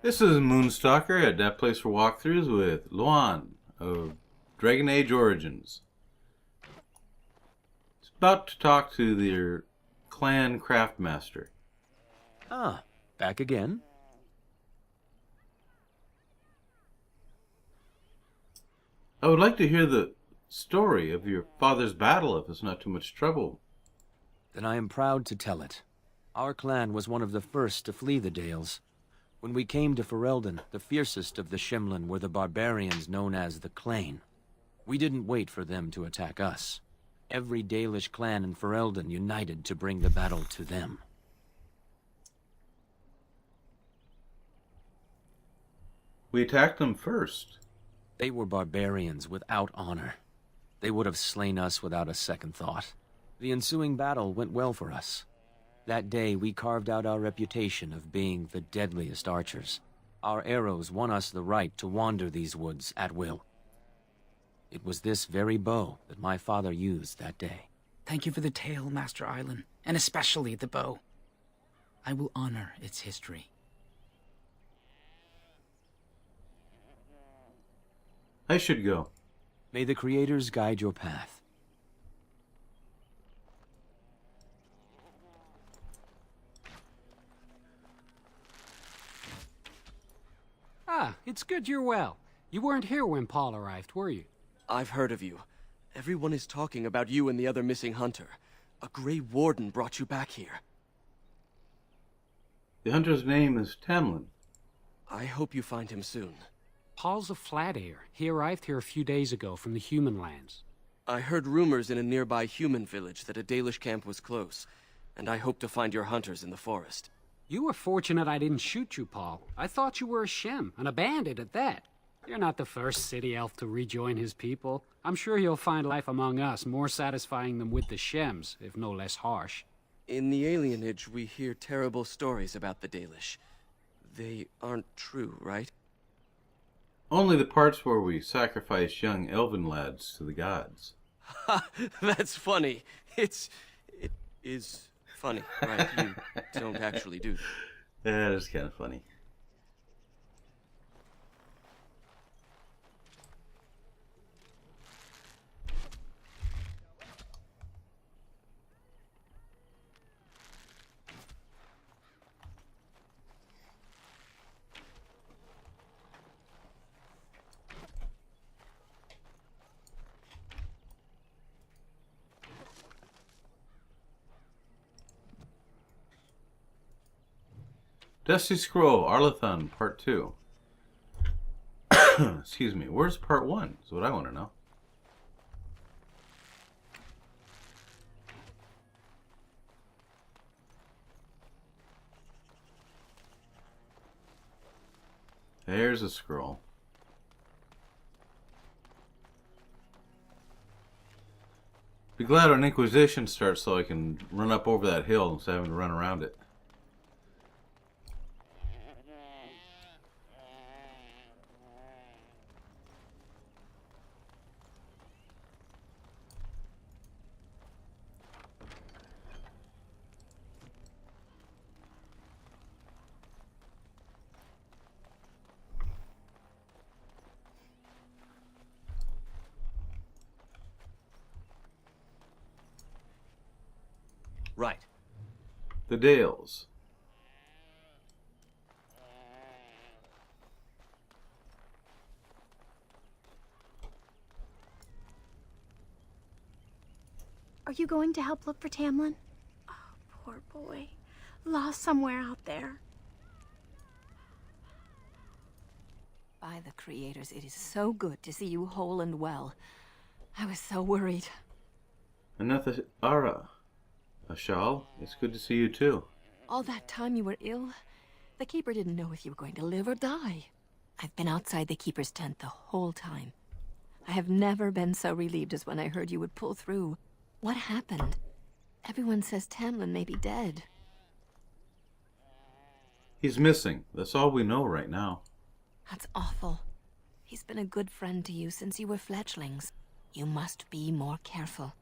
This is Moonstalker at that place for walkthroughs with Luan of Dragon Age Origins. He's about to talk to their clan craftmaster. Ah, back again? I would like to hear the story of your father's battle if it's not too much trouble. Then I am proud to tell it. Our clan was one of the first to flee the Dales. When we came to Ferelden, the fiercest of the Shimlin were the barbarians known as the Clane. We didn't wait for them to attack us. Every Dalish clan in Ferelden united to bring the battle to them. We attacked them first. They were barbarians without honor. They would have slain us without a second thought. The ensuing battle went well for us. That day, we carved out our reputation of being the deadliest archers. Our arrows won us the right to wander these woods at will. It was this very bow that my father used that day. Thank you for the tale, Master Island, and especially the bow. I will honor its history. I should go. May the Creators guide your path. Ah, it's good you're well. You weren't here when Paul arrived, were you? I've heard of you. Everyone is talking about you and the other missing hunter. A Grey Warden brought you back here. The hunter's name is Tamlen. I hope you find him soon. Paul's a flat air. He arrived here a few days ago from the human lands. I heard rumors in a nearby human village that a Dalish camp was close, and I hope to find your hunters in the forest. You were fortunate I didn't shoot you, Paul. I thought you were a Shem, and a bandit at that. You're not the first city elf to rejoin his people. I'm sure you'll find life among us more satisfying than with the Shems, if no less harsh. In the alienage, we hear terrible stories about the Dalish. They aren't true, right? Only the parts where we sacrifice young elven lads to the gods. Ha! That's funny. It is funny, right? You don't actually do that. That is kind of funny. Dusty Scroll, Arlathon, Part 2. Excuse me, where's Part 1? Is what I want to know. There's a scroll. Be glad when Inquisition starts so I can run up over that hill instead of having to run around it. Right. The Dales. Are you going to help look for Tamlen? Oh, poor boy. Lost somewhere out there. By the Creators, it is so good to see you whole and well. I was so worried. Another Ara. Ashal, it's good to see you too. All that time you were ill, the Keeper didn't know if you were going to live or die. I've been outside the Keeper's tent the whole time. I have never been so relieved as when I heard you would pull through. What happened? Everyone says Tamlen may be dead. He's missing. That's all we know right now. That's awful. He's been a good friend to you since you were fledglings. You must be more careful.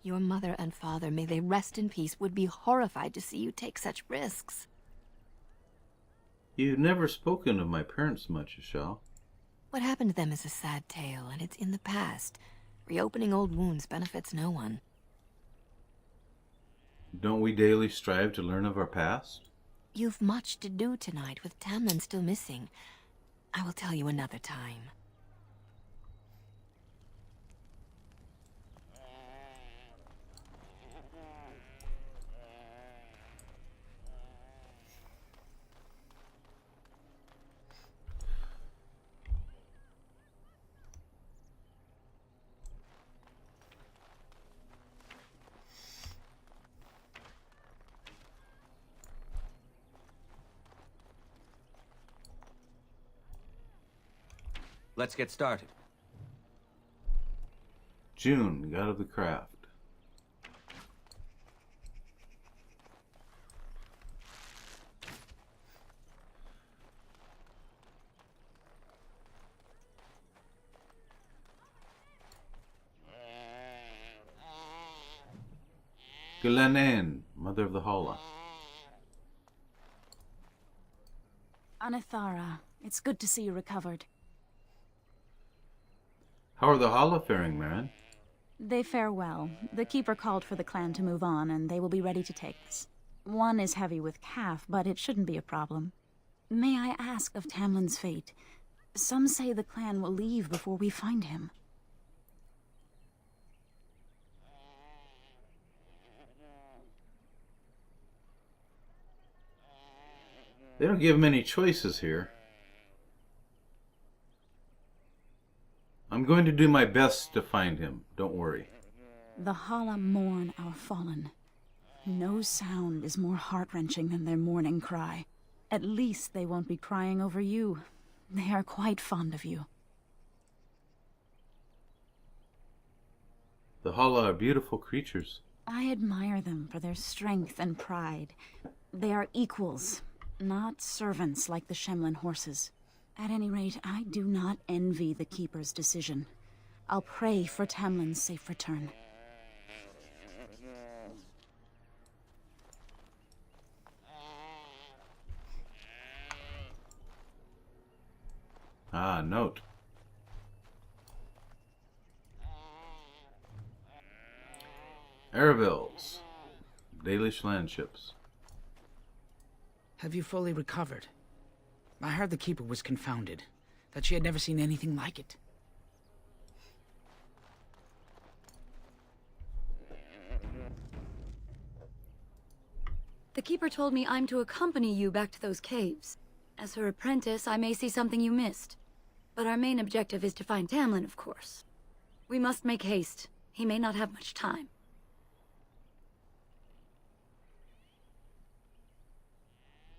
Your mother and father, may they rest in peace, would be horrified to see you take such risks. You've never spoken of my parents much, Michelle. What happened to them is a sad tale, and it's in the past. Reopening old wounds benefits no one. Don't we daily strive to learn of our past? You've much to do tonight, with Tamlen still missing. I will tell you another time. Let's get started. June, god of the craft. Glenanne, mother of the Hala. Anithara, it's good to see you recovered. How are the Hala faring, Marin? They fare well. The Keeper called for the clan to move on, and they will be ready to take us. One is heavy with calf, but it shouldn't be a problem. May I ask of Tamlen's fate? Some say the clan will leave before we find him. They don't give many choices here. I'm going to do my best to find him. Don't worry. The Hala mourn our fallen. No sound is more heart-wrenching than their mourning cry. At least they won't be crying over you. They are quite fond of you. The Hala are beautiful creatures. I admire them for their strength and pride. They are equals, not servants like the Shemlin horses. At any rate, I do not envy the Keeper's decision. I'll pray for Tamlin's safe return. Ah, note. Aravil's Dalish landships. Have you fully recovered? I heard the Keeper was confounded, that she had never seen anything like it. The Keeper told me I'm to accompany you back to those caves. As her apprentice, I may see something you missed. But our main objective is to find Tamlen, of course. We must make haste. He may not have much time.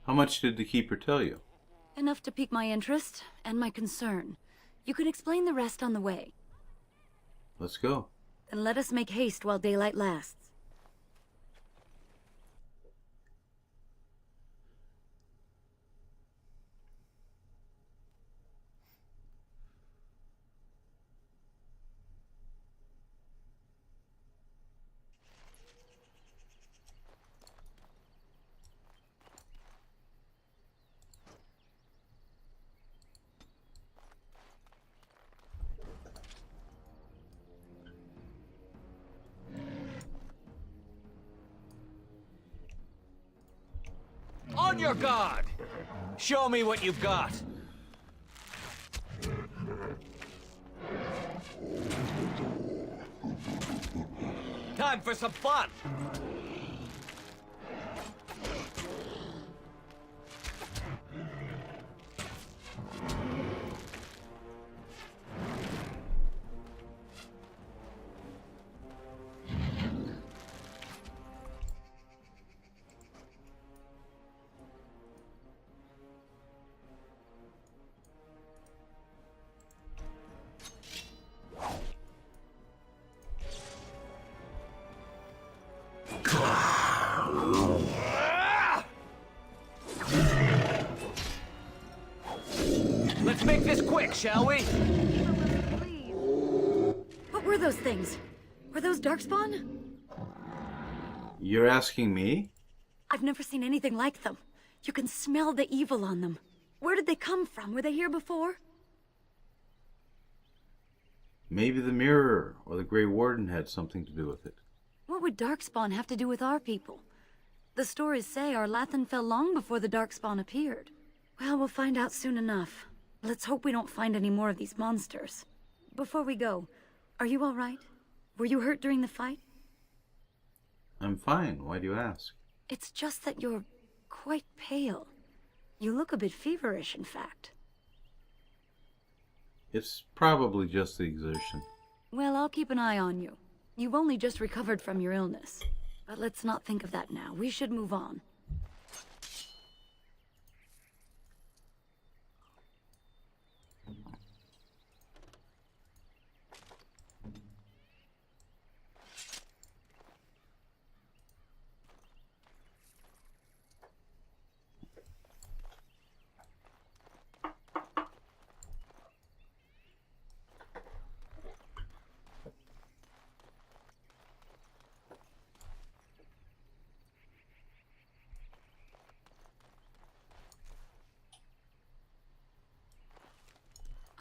How much did the Keeper tell you? Enough to pique my interest and my concern. You can explain the rest on the way. Let's go. Then let us make haste while daylight lasts. On your guard! Show me what you've got! Time for some fun! Let's make this quick, shall we? What were those things? Were those Darkspawn? You're asking me? I've never seen anything like them. You can smell the evil on them. Where did they come from? Were they here before? Maybe the mirror or the Grey Warden had something to do with it. What would Darkspawn have to do with our people? The stories say our Lathan fell long before the Darkspawn appeared. Well, we'll find out soon enough. Let's hope we don't find any more of these monsters. Before we go, are you all right? Were you hurt during the fight? I'm fine. Why do you ask? It's just that you're quite pale. You look a bit feverish, in fact. It's probably just the exertion. Well, I'll keep an eye on you. You've only just recovered from your illness. But let's not think of that now. We should move on.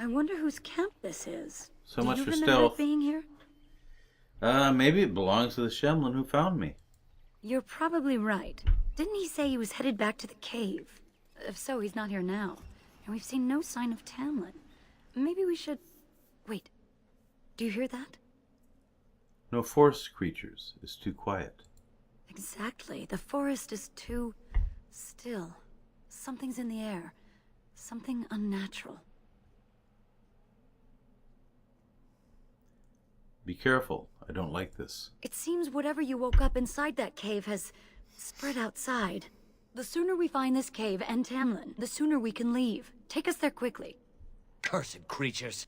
I wonder whose camp this is. So Do much you for remember stealth. it being here? Maybe it belongs to the Shemlin who found me. You're probably right. Didn't he say he was headed back to the cave? If so, he's not here now. And we've seen no sign of Tamlen. Maybe we should... Wait. Do you hear that? No forest creatures. It's too quiet. Exactly. The forest is too... still. Something's in the air. Something unnatural. Be careful. I don't like this. It seems whatever you woke up inside that cave has spread outside. The sooner we find this cave and Tamlen, the sooner we can leave. Take us there quickly. Cursed creatures.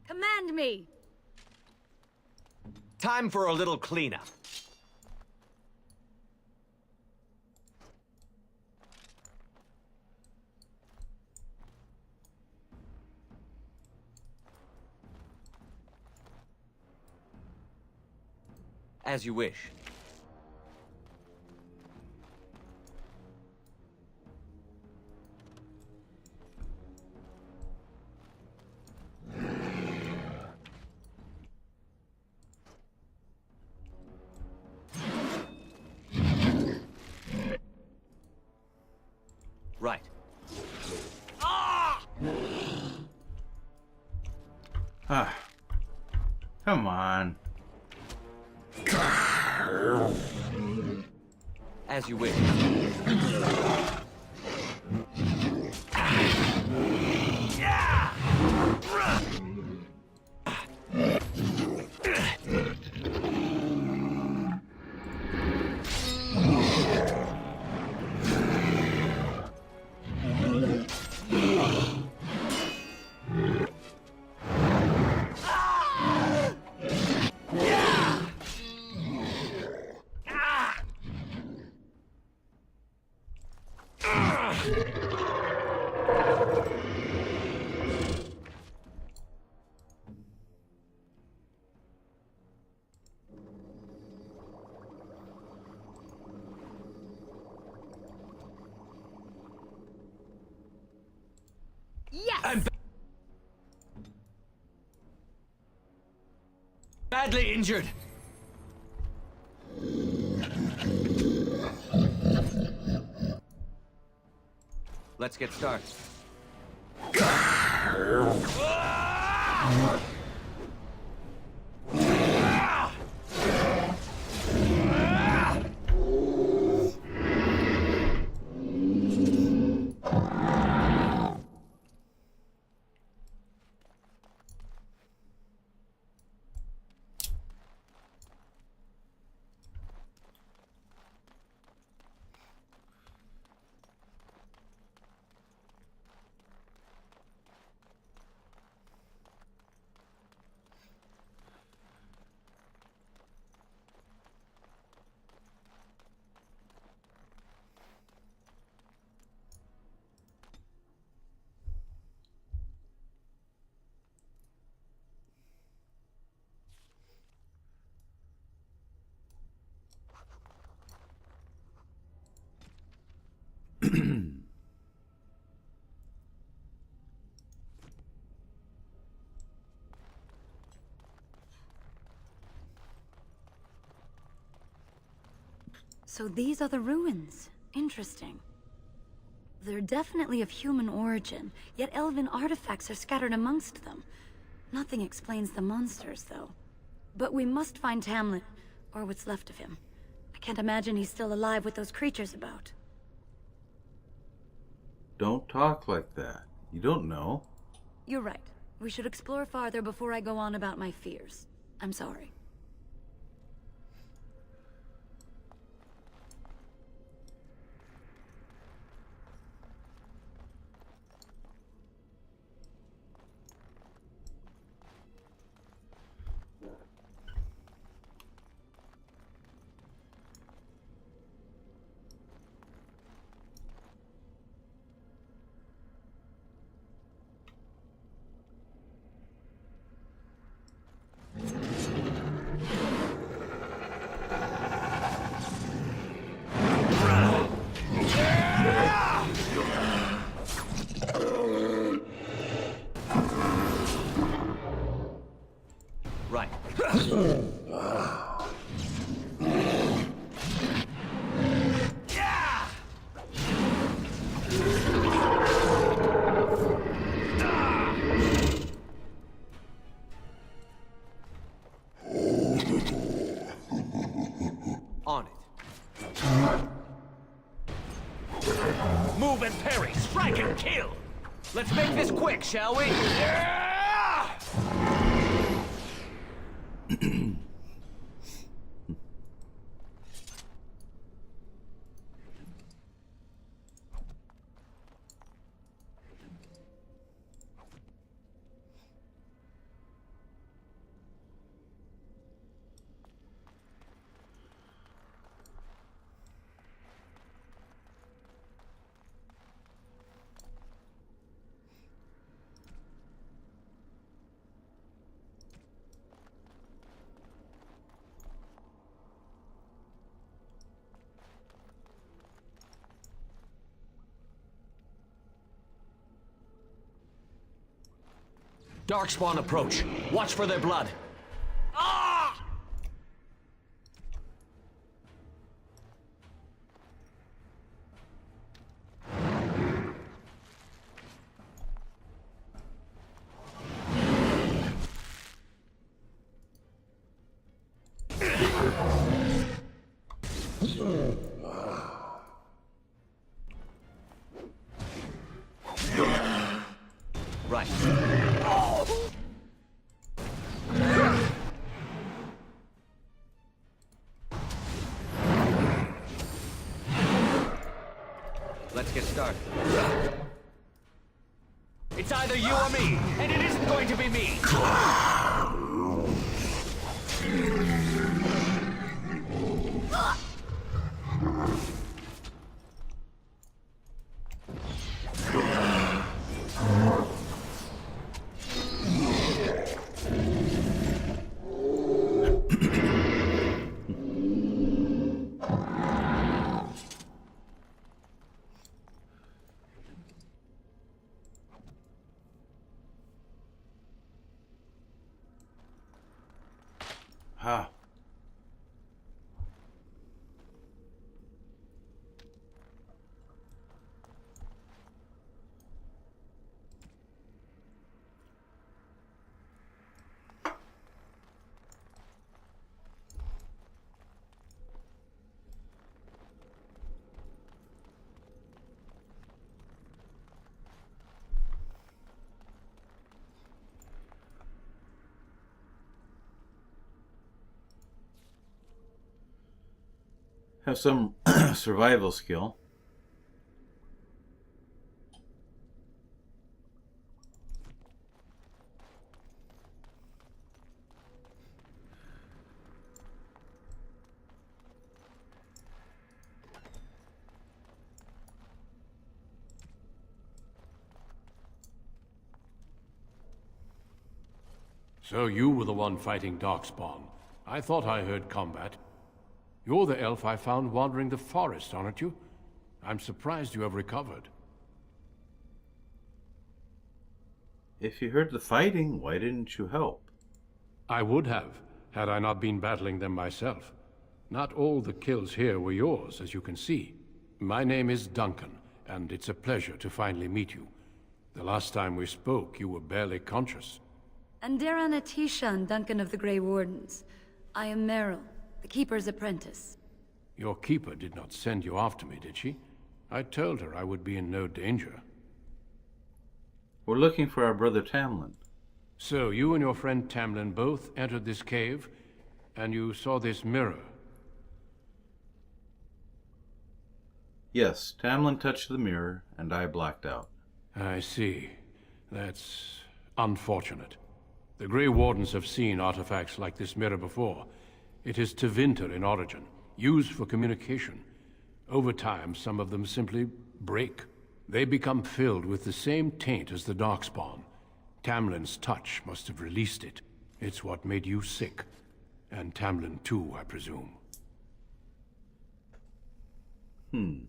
Command me! Time for a little cleanup. As you wish. Right. Ah! Come on. As you wish. Yes! I'm badly injured. Let's get started. So these are the ruins. Interesting. They're definitely of human origin, yet elven artifacts are scattered amongst them. Nothing explains the monsters, though. But we must find Tamlen, or what's left of him. I can't imagine he's still alive with those creatures about. Don't talk like that. You don't know. You're right. We should explore farther before I go on about my fears. I'm sorry. Right. On it. Move and parry, strike and kill! Let's make this quick, shall we? Darkspawn approach. Watch for their blood. Ah! Right. Let's get started. It's either you or me, and it isn't going to be me! Ha. Have some survival skill. So you were the one fighting Darkspawn. I thought I heard combat. You're the elf I found wandering the forest, aren't you? I'm surprised you have recovered. If you heard the fighting, why didn't you help? I would have, had I not been battling them myself. Not all the kills here were yours, as you can see. My name is Duncan, and it's a pleasure to finally meet you. The last time we spoke, you were barely conscious. And Darana Tishan, Duncan of the Grey Wardens. I am Meryl, the Keeper's apprentice. Your keeper did not send you after me, did she? I told her I would be in no danger. We're looking for our brother Tamlen. So, you and your friend Tamlen both entered this cave, and you saw this mirror. Yes, Tamlen touched the mirror, and I blacked out. I see. That's unfortunate. The Grey Wardens have seen artifacts like this mirror before. It is Tevinter in origin, used for communication. Over time, some of them simply break. They become filled with the same taint as the Darkspawn. Tamlin's touch must have released it. It's what made you sick. And Tamlen too, I presume. We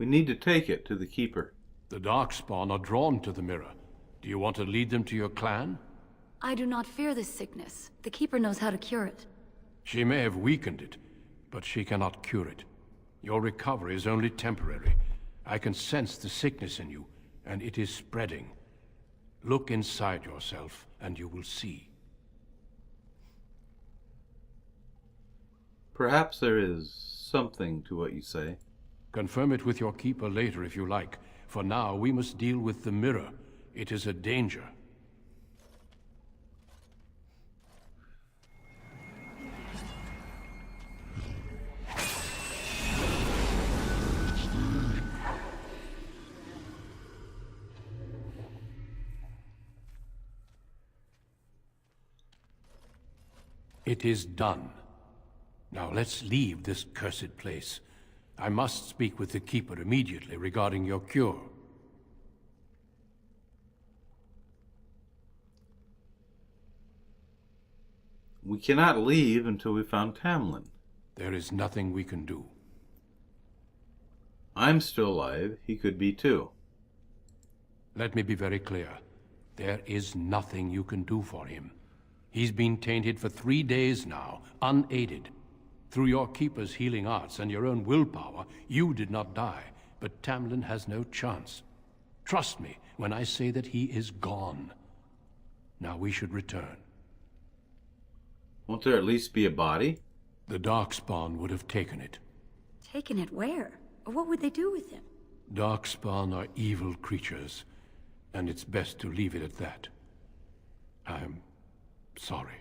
need to take it to the Keeper. The Darkspawn are drawn to the mirror. Do you want to lead them to your clan? I do not fear this sickness. The Keeper knows how to cure it. She may have weakened it, but she cannot cure it. Your recovery is only temporary. I can sense the sickness in you, and it is spreading. Look inside yourself, and you will see. Perhaps there is something to what you say. Confirm it with your keeper later if you like. For now, we must deal with the mirror. It is a danger. It is done. Now let's leave this cursed place. I must speak with the Keeper immediately regarding your cure. We cannot leave until we found Tamlen. There is nothing we can do. I'm still alive. He could be too. Let me be very clear. There is nothing you can do for him. He's been tainted for 3 days now, unaided. Through your Keeper's healing arts and your own willpower, you did not die, but Tamlen has no chance. Trust me when I say that he is gone. Now we should return. Won't there at least be a body? The Darkspawn would have taken it. Taken it where? Or what would they do with him? Darkspawn are evil creatures, and it's best to leave it at that. I'm sorry.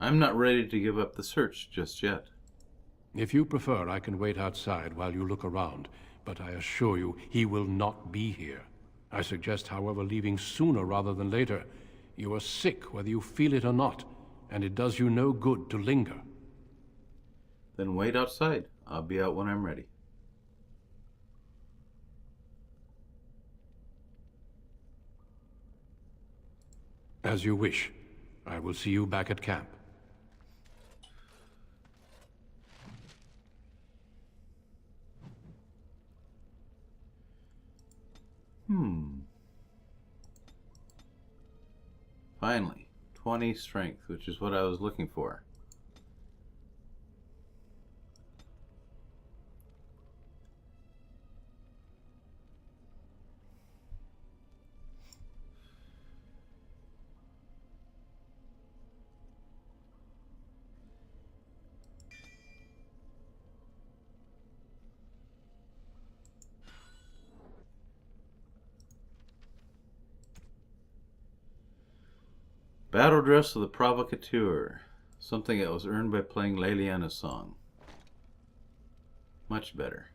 I'm not ready to give up the search just yet. If you prefer, I can wait outside while you look around, but I assure you, he will not be here. I suggest, however, leaving sooner rather than later. You are sick, whether you feel it or not, and it does you no good to linger. Then wait outside. I'll be out when I'm ready. As you wish. I will see you back at camp. Finally, 20 strength, which is what I was looking for. Battle Dress of the Provocateur. Something that was earned by playing Leliana's song. Much better.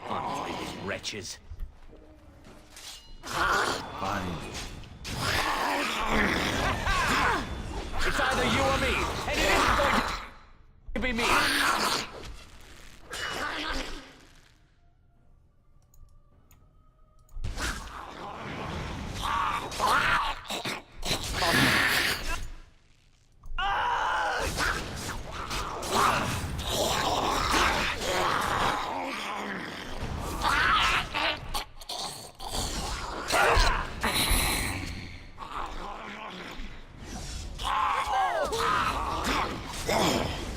Unflavoured wretches. Fine. It's either you or me, and it isn't going to be me.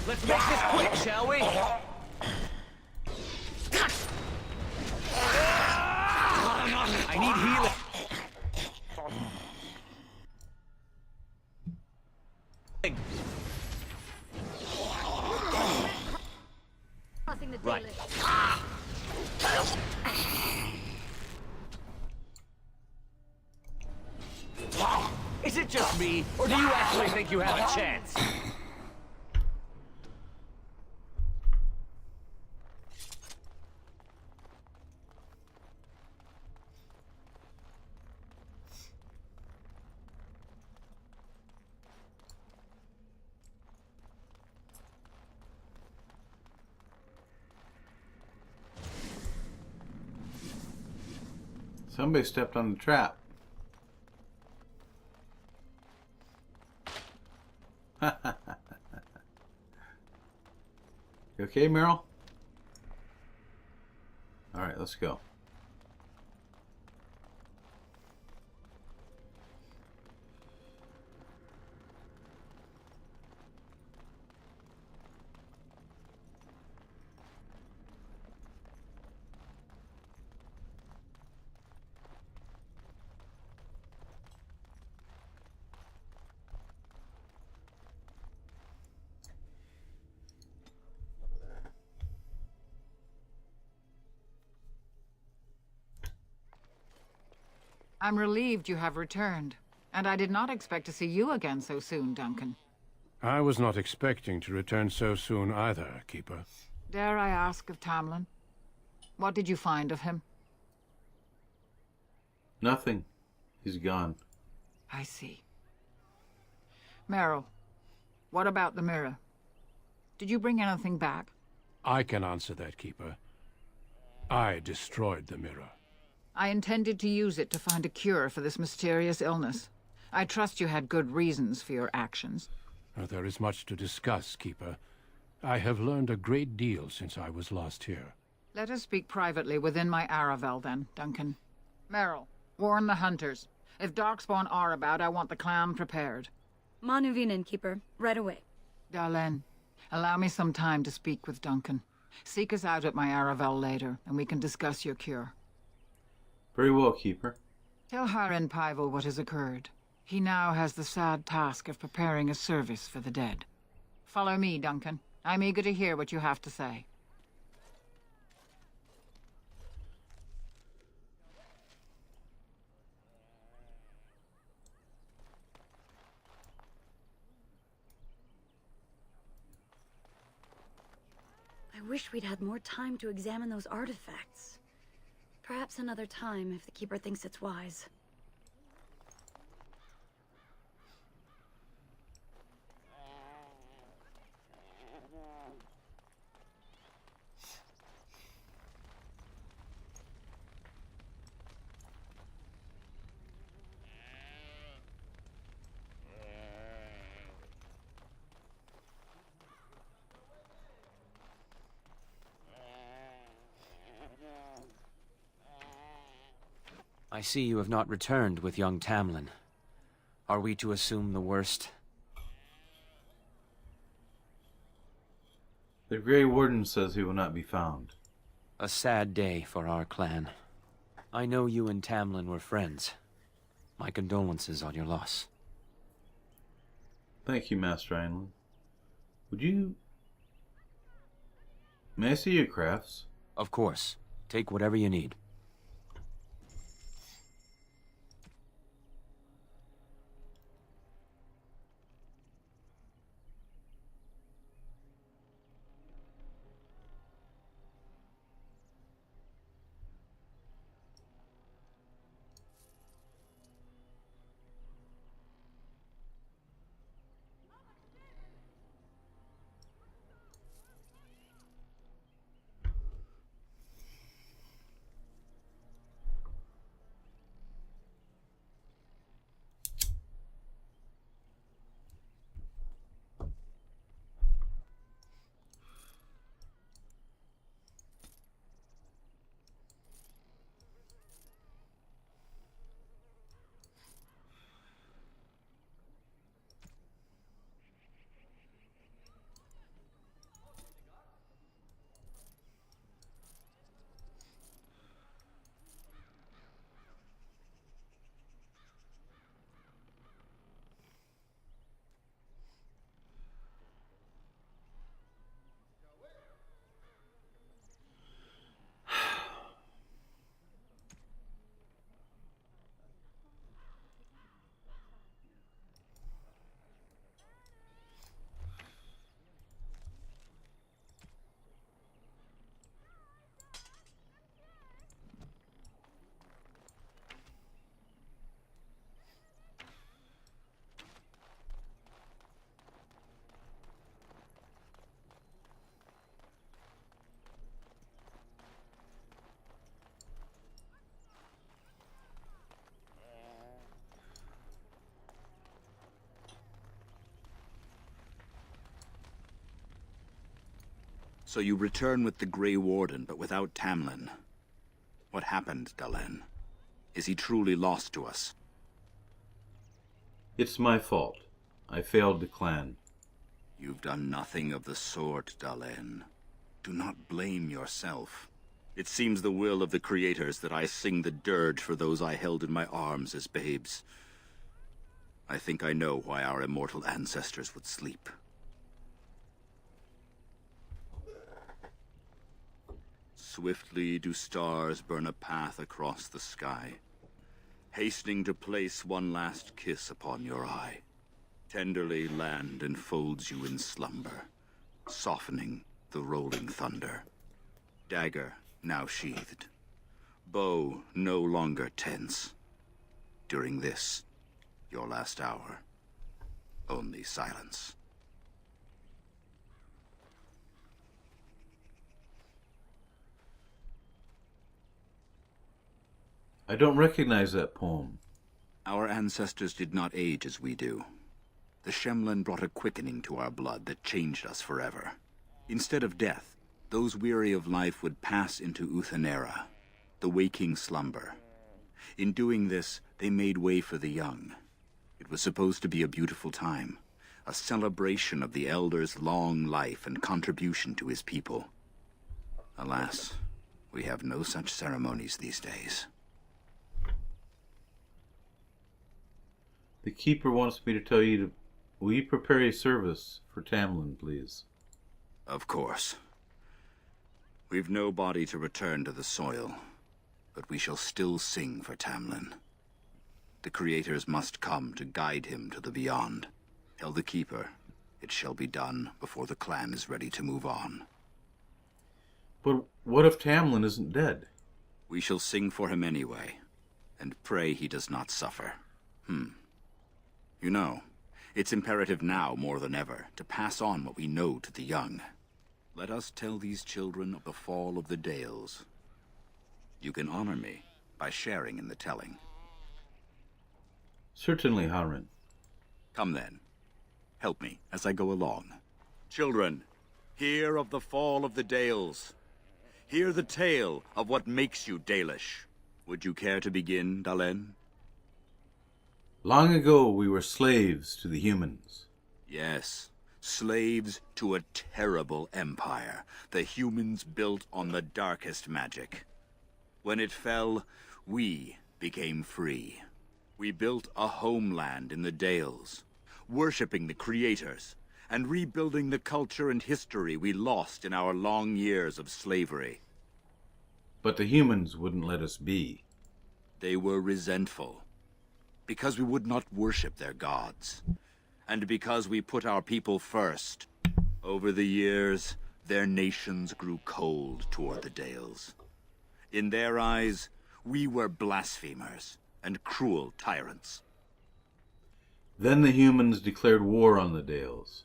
Let's make this quick, shall we? I need healing. Crossing the Right. Is it just me, or do you actually think you have a chance? Somebody stepped on the trap. You okay, Meryl? Alright, let's go. I'm relieved you have returned, and I did not expect to see you again so soon, Duncan. I was not expecting to return so soon either, Keeper. Dare I ask of Tamlen? What did you find of him? Nothing. He's gone. I see. Meryl, what about the mirror? Did you bring anything back? I can answer that, Keeper. I destroyed the mirror. I intended to use it to find a cure for this mysterious illness. I trust you had good reasons for your actions. There is much to discuss, Keeper. I have learned a great deal since I was last here. Let us speak privately within my Aravel, then, Duncan. Meryl, warn the hunters. If Darkspawn are about, I want the clan prepared. Manuvinen, Keeper. Right away. Darlene, allow me some time to speak with Duncan. Seek us out at my Aravel later, and we can discuss your cure. Very well, Keeper. Tell Haren Pyvel what has occurred. He now has the sad task of preparing a service for the dead. Follow me, Duncan. I'm eager to hear what you have to say. I wish we'd had more time to examine those artifacts. Perhaps another time, if the Keeper thinks it's wise. I see you have not returned with young Tamlen. Are we to assume the worst? The Grey Warden says he will not be found. A sad day for our clan. I know you and Tamlen were friends. My condolences on your loss. Thank you, Master Einlund. Would you... May I see your crafts? Of course. Take whatever you need. So you return with the Grey Warden, but without Tamlen. What happened, Dalen? Is he truly lost to us? It's my fault. I failed the clan. You've done nothing of the sort, Dalen. Do not blame yourself. It seems the will of the creators that I sing the dirge for those I held in my arms as babes. I think I know why our immortal ancestors would sleep. Swiftly do stars burn a path across the sky, hastening to place one last kiss upon your eye. Tenderly land enfolds you in slumber, softening the rolling thunder. Dagger now sheathed, bow no longer tense. During this, your last hour, only silence. I don't recognize that poem. Our ancestors did not age as we do. The Shemlen brought a quickening to our blood that changed us forever. Instead of death, those weary of life would pass into Uthanera, the waking slumber. In doing this, they made way for the young. It was supposed to be a beautiful time, a celebration of the Elder's long life and contribution to his people. Alas, we have no such ceremonies these days. The Keeper wants me to tell you to... Will you prepare a service for Tamlen, please? Of course. We've no body to return to the soil, but we shall still sing for Tamlen. The creators must come to guide him to the beyond. Tell the Keeper, it shall be done before the clan is ready to move on. But what if Tamlen isn't dead? We shall sing for him anyway, and pray he does not suffer. You know, it's imperative now more than ever to pass on what we know to the young. Let us tell these children of the fall of the Dales. You can honor me by sharing in the telling. Certainly, Harren. Come then. Help me as I go along. Children, hear of the fall of the Dales. Hear the tale of what makes you Dalish. Would you care to begin, Dalen? Long ago, we were slaves to the humans. Yes, slaves to a terrible empire the humans built on the darkest magic. When it fell, we became free. We built a homeland in the Dales, worshipping the creators, and rebuilding the culture and history we lost in our long years of slavery. But the humans wouldn't let us be. They were resentful. Because we would not worship their gods, and because we put our people first. Over the years, their nations grew cold toward the Dales. In their eyes, we were blasphemers and cruel tyrants. Then the humans declared war on the Dales.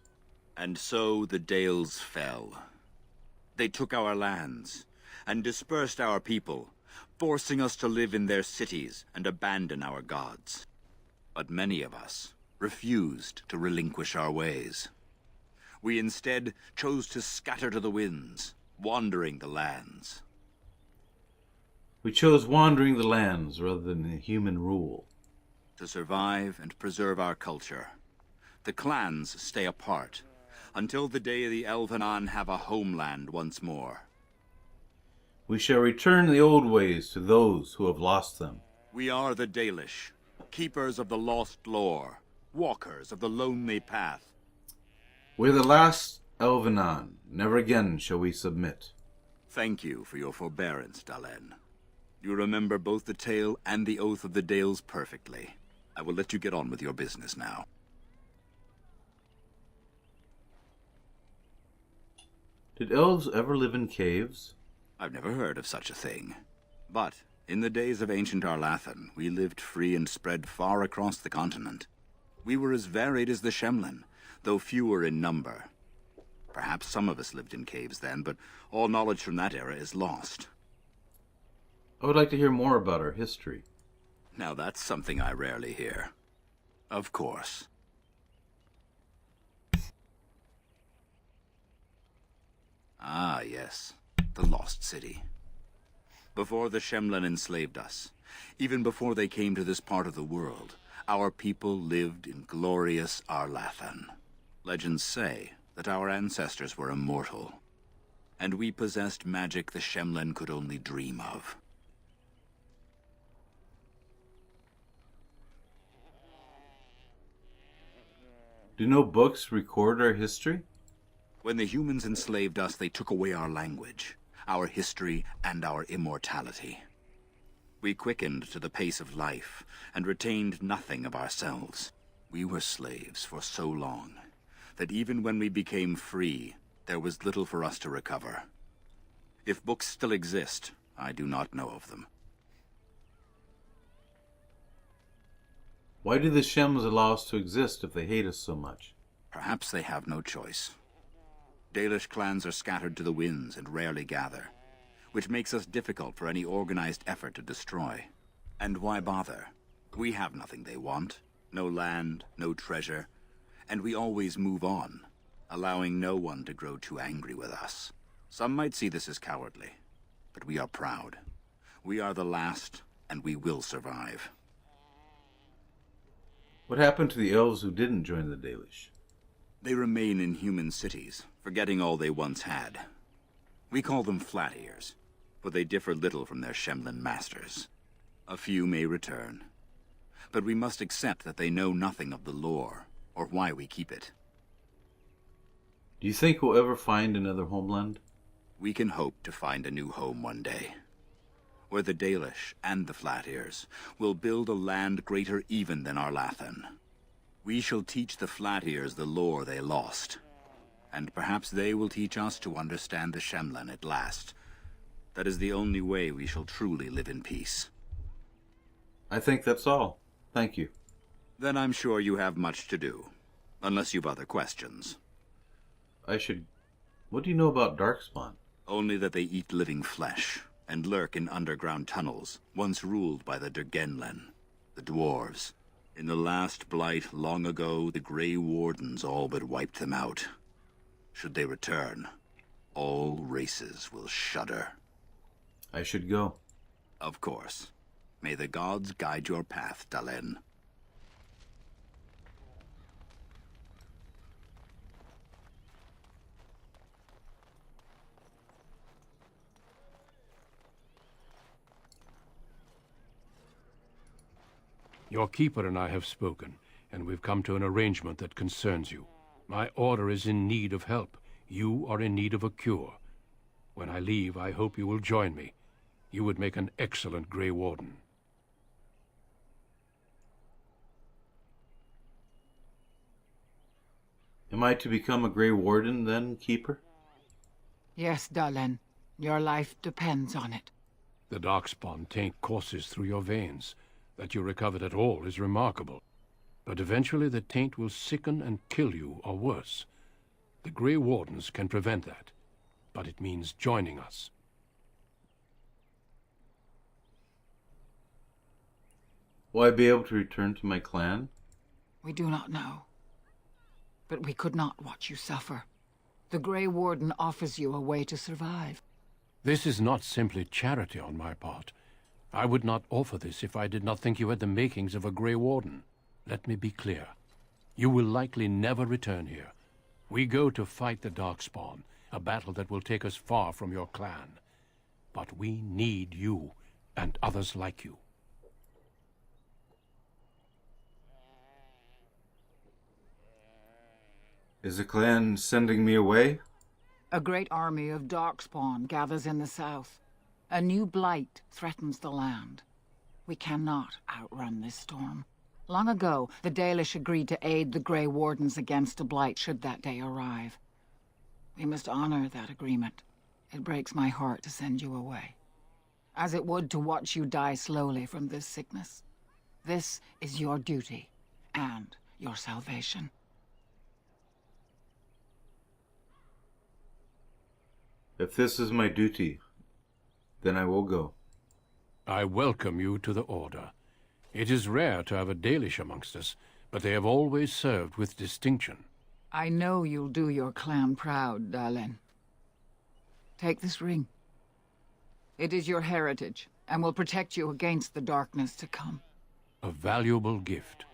And so the Dales fell. They took our lands and dispersed our people, forcing us to live in their cities and abandon our gods. But many of us refused to relinquish our ways. We instead chose to scatter to the winds, wandering the lands. We chose wandering the lands rather than human rule. To survive and preserve our culture, the clans stay apart, until the day the Elvenon have a homeland once more. We shall return the old ways to those who have lost them. We are the Dalish, keepers of the lost lore, walkers of the lonely path. We're the last Elvenon. Never again shall we submit. Thank you for your forbearance, Dalen. You remember both the tale and the oath of the Dales perfectly. I will let you get on with your business now. Did elves ever live in caves? I've never heard of such a thing. But in the days of ancient Arlathan, we lived free and spread far across the continent. We were as varied as the Shemlen, though fewer in number. Perhaps some of us lived in caves then, but all knowledge from that era is lost. I would like to hear more about our history. Now that's something I rarely hear. Of course. Ah, yes. The Lost City. Before the Shemlen enslaved us, even before they came to this part of the world, our people lived in glorious Arlathan. Legends say that our ancestors were immortal, and we possessed magic the Shemlen could only dream of. Do no books record our history? When the humans enslaved us, they took away our language, our history, and our immortality. We quickened to the pace of life, and retained nothing of ourselves. We were slaves for so long, that even when we became free, there was little for us to recover. If books still exist, I do not know of them. Why do the Shems allow us to exist if they hate us so much? Perhaps they have no choice. Dalish clans are scattered to the winds and rarely gather, which makes us difficult for any organized effort to destroy. And why bother? We have nothing they want. No land, no treasure, and we always move on, allowing no one to grow too angry with us. Some might see this as cowardly, but we are proud. We are the last, and we will survive. What happened to the elves who didn't join the Dalish? They remain in human cities, forgetting all they once had. We call them Flat Ears, for they differ little from their Shemlen masters. A few may return, but we must accept that they know nothing of the lore, or why we keep it. Do you think we'll ever find another homeland? We can hope to find a new home one day, where the Dalish and the Flat Ears will build a land greater even than Arlathan. We shall teach the Flat Ears the lore they lost, and perhaps they will teach us to understand the Shemlen at last. That is the only way we shall truly live in peace. I think that's all. Thank you. Then I'm sure you have much to do, unless you've other questions. What do you know about Darkspawn? Only that they eat living flesh, and lurk in underground tunnels, once ruled by the Dergenlen, the dwarves. In the last blight long ago, the Grey Wardens all but wiped them out. Should they return, all races will shudder. I should go. Of course. May the gods guide your path, Tamlen. Your keeper and I have spoken, and we've come to an arrangement that concerns you. My order is in need of help. You are in need of a cure. When I leave, I hope you will join me. You would make an excellent Grey Warden. Am I to become a Grey Warden then, Keeper? Yes, Tamlen. Your life depends on it. The Darkspawn taint courses through your veins. That you recovered at all is remarkable. But eventually the taint will sicken and kill you, or worse. The Grey Wardens can prevent that, but it means joining us. Will I be able to return to my clan? We do not know. But we could not watch you suffer. The Grey Warden offers you a way to survive. This is not simply charity on my part. I would not offer this if I did not think you had the makings of a Grey Warden. Let me be clear. You will likely never return here. We go to fight the Darkspawn, a battle that will take us far from your clan. But we need you, and others like you. Is the clan sending me away? A great army of Darkspawn gathers in the south. A new blight threatens the land. We cannot outrun this storm. Long ago, the Dalish agreed to aid the Grey Wardens against a blight should that day arrive. We must honor that agreement. It breaks my heart to send you away, as it would to watch you die slowly from this sickness. This is your duty, and your salvation. If this is my duty, then I will go. I welcome you to the Order. It is rare to have a Dalish amongst us, but they have always served with distinction. I know you'll do your clan proud, Tamlen. Take this ring. It is your heritage, and will protect you against the darkness to come. A valuable gift.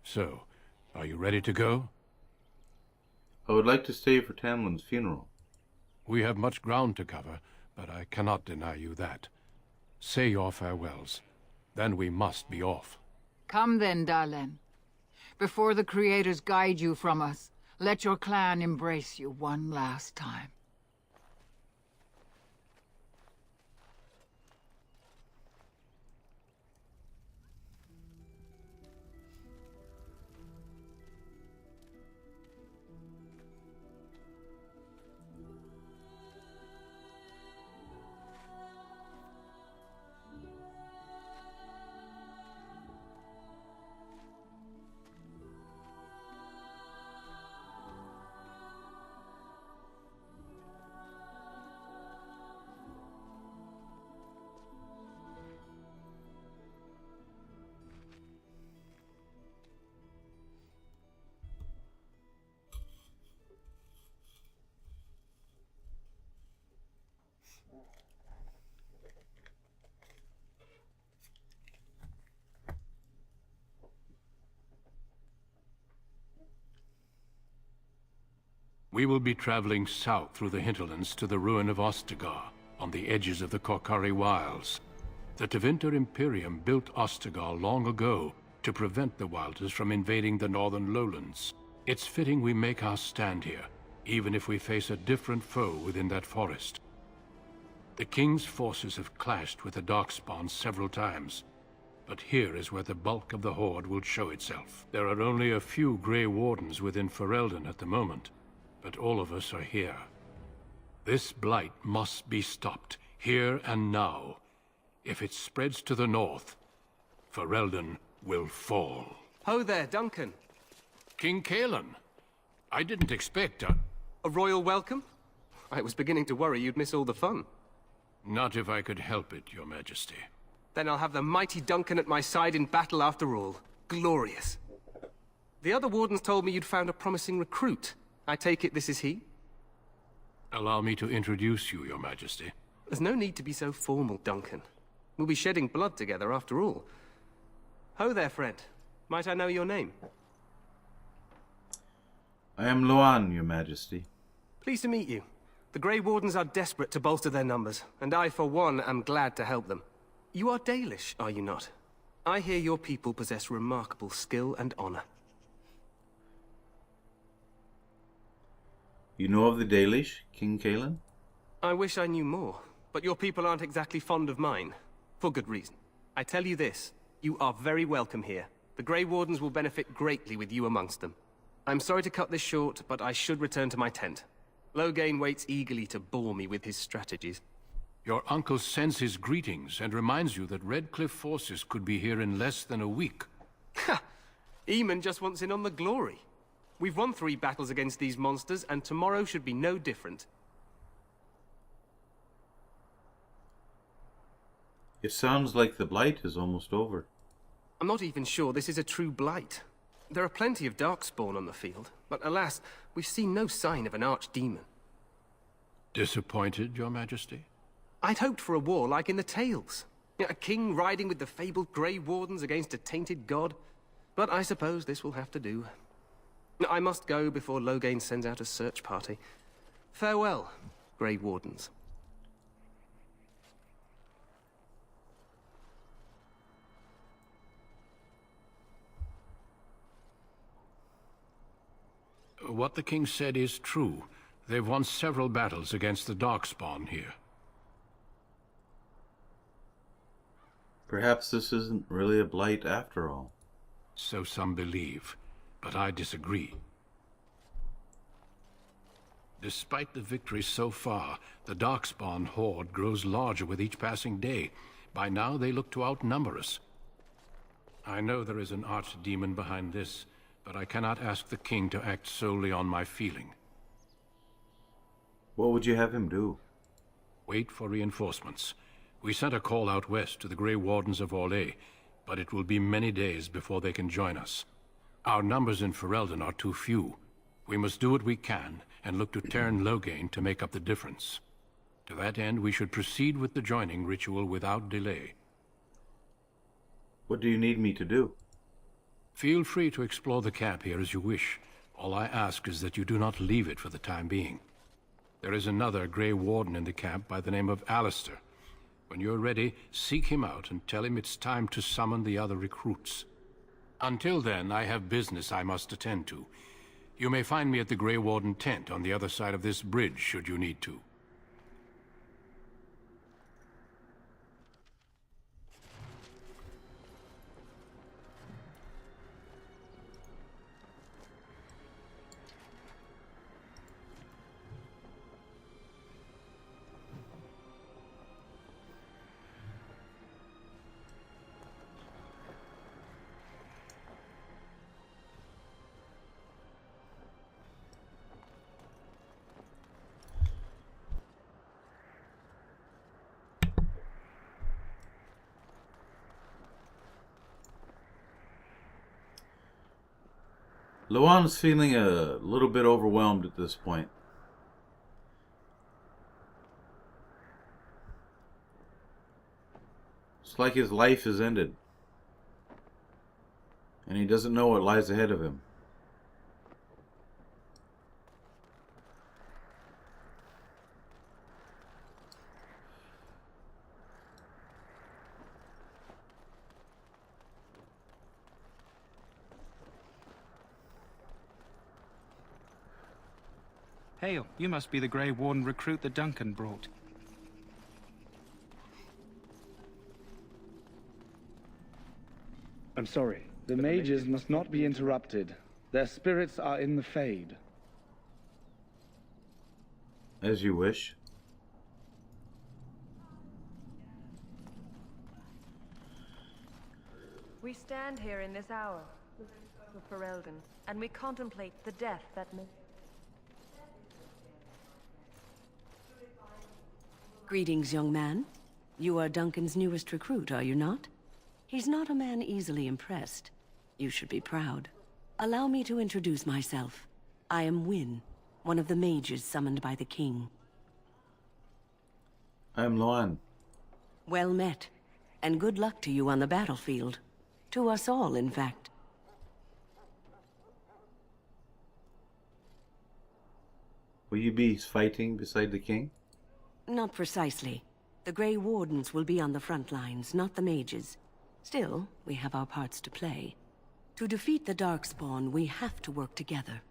So, are you ready to go? I would like to stay for Tamlen's funeral. We have much ground to cover, but I cannot deny you that. Say your farewells. Then we must be off. Come then, Darlen. Before the creators guide you from us, let your clan embrace you one last time. We will be traveling south through the hinterlands to the ruin of Ostagar, on the edges of the Korkari Wilds. The Tevinter Imperium built Ostagar long ago to prevent the Wilders from invading the northern lowlands. It's fitting we make our stand here, even if we face a different foe within that forest. The King's forces have clashed with the Darkspawn several times, but here is where the bulk of the Horde will show itself. There are only a few Grey Wardens within Ferelden at the moment, but all of us are here. This blight must be stopped, here and now. If it spreads to the north, Ferelden will fall. Ho there, Duncan. King Cailan. I didn't expect a royal welcome? I was beginning to worry you'd miss all the fun. Not if I could help it, Your Majesty. Then I'll have the mighty Duncan at my side in battle after all. Glorious. The other wardens told me you'd found a promising recruit. I take it this is he? Allow me to introduce you, Your Majesty. There's no need to be so formal, Duncan. We'll be shedding blood together after all. Ho there, friend. Might I know your name? I am Luan, Your Majesty. Pleased to meet you. The Grey Wardens are desperate to bolster their numbers, and I, for one, am glad to help them. You are Dalish, are you not? I hear your people possess remarkable skill and honor. You know of the Dalish, King Cailan? I wish I knew more, but your people aren't exactly fond of mine. For good reason. I tell you this, you are very welcome here. The Grey Wardens will benefit greatly with you amongst them. I'm sorry to cut this short, but I should return to my tent. Loghain waits eagerly to bore me with his strategies. Your uncle sends his greetings and reminds you that Redcliffe forces could be here in less than a week. Ha! Eamon just wants in on the glory. We've won 3 battles against these monsters, and tomorrow should be no different. It sounds like the blight is almost over. I'm not even sure this is a true blight. There are plenty of Darkspawn on the field, but alas, we've seen no sign of an archdemon. Disappointed, Your Majesty? I'd hoped for a war like in the tales. A king riding with the fabled Grey Wardens against a tainted god. But I suppose this will have to do. I must go before Loghain sends out a search party. Farewell, Grey Wardens. What the king said is true. They've won several battles against the Darkspawn here. Perhaps this isn't really a blight after all. So some believe, but I disagree. Despite the victories so far, the Darkspawn horde grows larger with each passing day. By now, they look to outnumber us. I know there is an archdemon behind this, but I cannot ask the king to act solely on my feeling. What would you have him do? Wait for reinforcements. We sent a call out west to the Grey Wardens of Orlais, but it will be many days before they can join us. Our numbers in Ferelden are too few. We must do what we can, and look to Teyrn Loghain to make up the difference. To that end, we should proceed with the joining ritual without delay. What do you need me to do? Feel free to explore the camp here as you wish. All I ask is that you do not leave it for the time being. There is another Grey Warden in the camp by the name of Alistair. When you're ready, seek him out and tell him it's time to summon the other recruits. Until then, I have business I must attend to. You may find me at the Grey Warden tent on the other side of this bridge, should you need to. Luan's feeling a little bit overwhelmed at this point. It's like his life is ended. And he doesn't know what lies ahead of him. Hail, you must be the Grey Warden recruit that Duncan brought. I'm sorry. The mages must not be interrupted. Their spirits are in the Fade. As you wish. We stand here in this hour of Ferelden, and we contemplate the death that may... Greetings, young man. You are Duncan's newest recruit, are you not? He's not a man easily impressed. You should be proud. Allow me to introduce myself. I am Wynne, one of the mages summoned by the king. I am Luan. Well met, and good luck to you on the battlefield. To us all, in fact. Will you be fighting beside the king? Not precisely. The Grey Wardens will be on the front lines, not the mages. Still, we have our parts to play. To defeat the Darkspawn, we have to work together.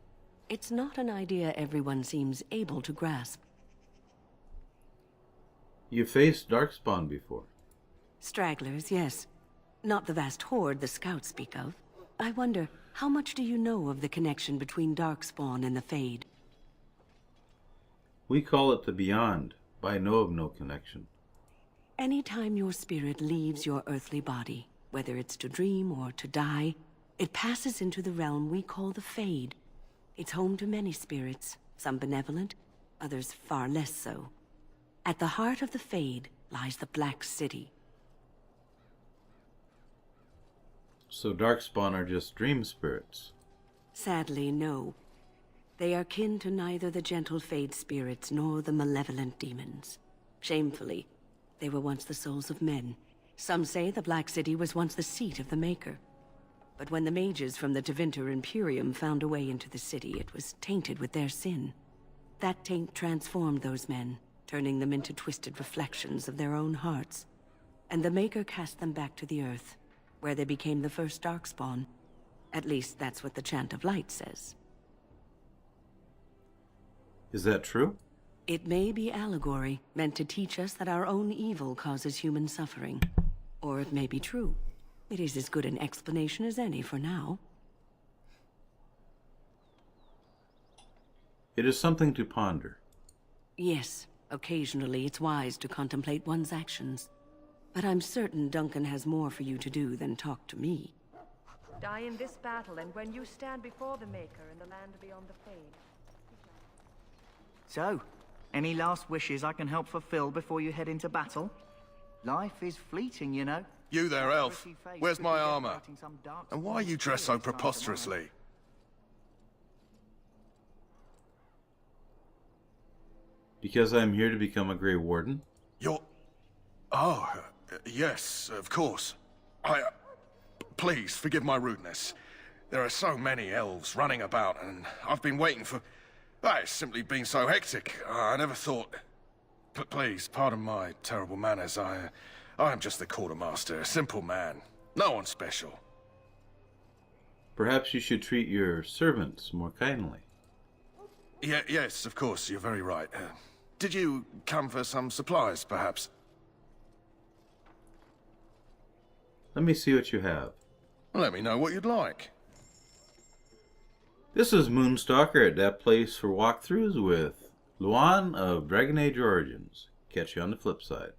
It's not an idea everyone seems able to grasp. You faced Darkspawn before. Stragglers, yes. Not the vast horde the scouts speak of. I wonder, how much do you know of the connection between Darkspawn and the Fade? We call it the Beyond, but I know of no connection. Anytime your spirit leaves your earthly body, whether it's to dream or to die, it passes into the realm we call the Fade. It's home to many spirits, some benevolent, others far less so. At the heart of the Fade lies the Black City. So Darkspawn are just dream spirits? Sadly, no. They are kin to neither the gentle Fade spirits nor the malevolent demons. Shamefully, they were once the souls of men. Some say the Black City was once the seat of the Maker. But when the mages from the Tevinter Imperium found a way into the city, it was tainted with their sin. That taint transformed those men, turning them into twisted reflections of their own hearts. And the Maker cast them back to the Earth, where they became the first Darkspawn. At least that's what the Chant of Light says. Is that true? It may be allegory, meant to teach us that our own evil causes human suffering. Or it may be true. It is as good an explanation as any for now. It is something to ponder. Yes, occasionally it's wise to contemplate one's actions. But I'm certain Duncan has more for you to do than talk to me. Die in this battle, and when you stand before the Maker in the land beyond the Fade. So, any last wishes I can help fulfill before you head into battle? Life is fleeting, you know. You there, elf. Where's my armor? And why are you dressed so preposterously? Because I'm here to become a Grey Warden? You're... Oh, yes, of course. Please, forgive my rudeness. There are so many elves running about, and I've been waiting for... It's simply been so hectic. I never thought... Please, pardon my terrible manners. I am just the quartermaster, a simple man. No one special. Perhaps you should treat your servants more kindly. Yes, of course, you're very right. Did you come for some supplies, perhaps? Let me see what you have. Let me know what you'd like. This is Moonstalker at that place for walkthroughs with Luan of Dragon Age Origins. Catch you on the flip side.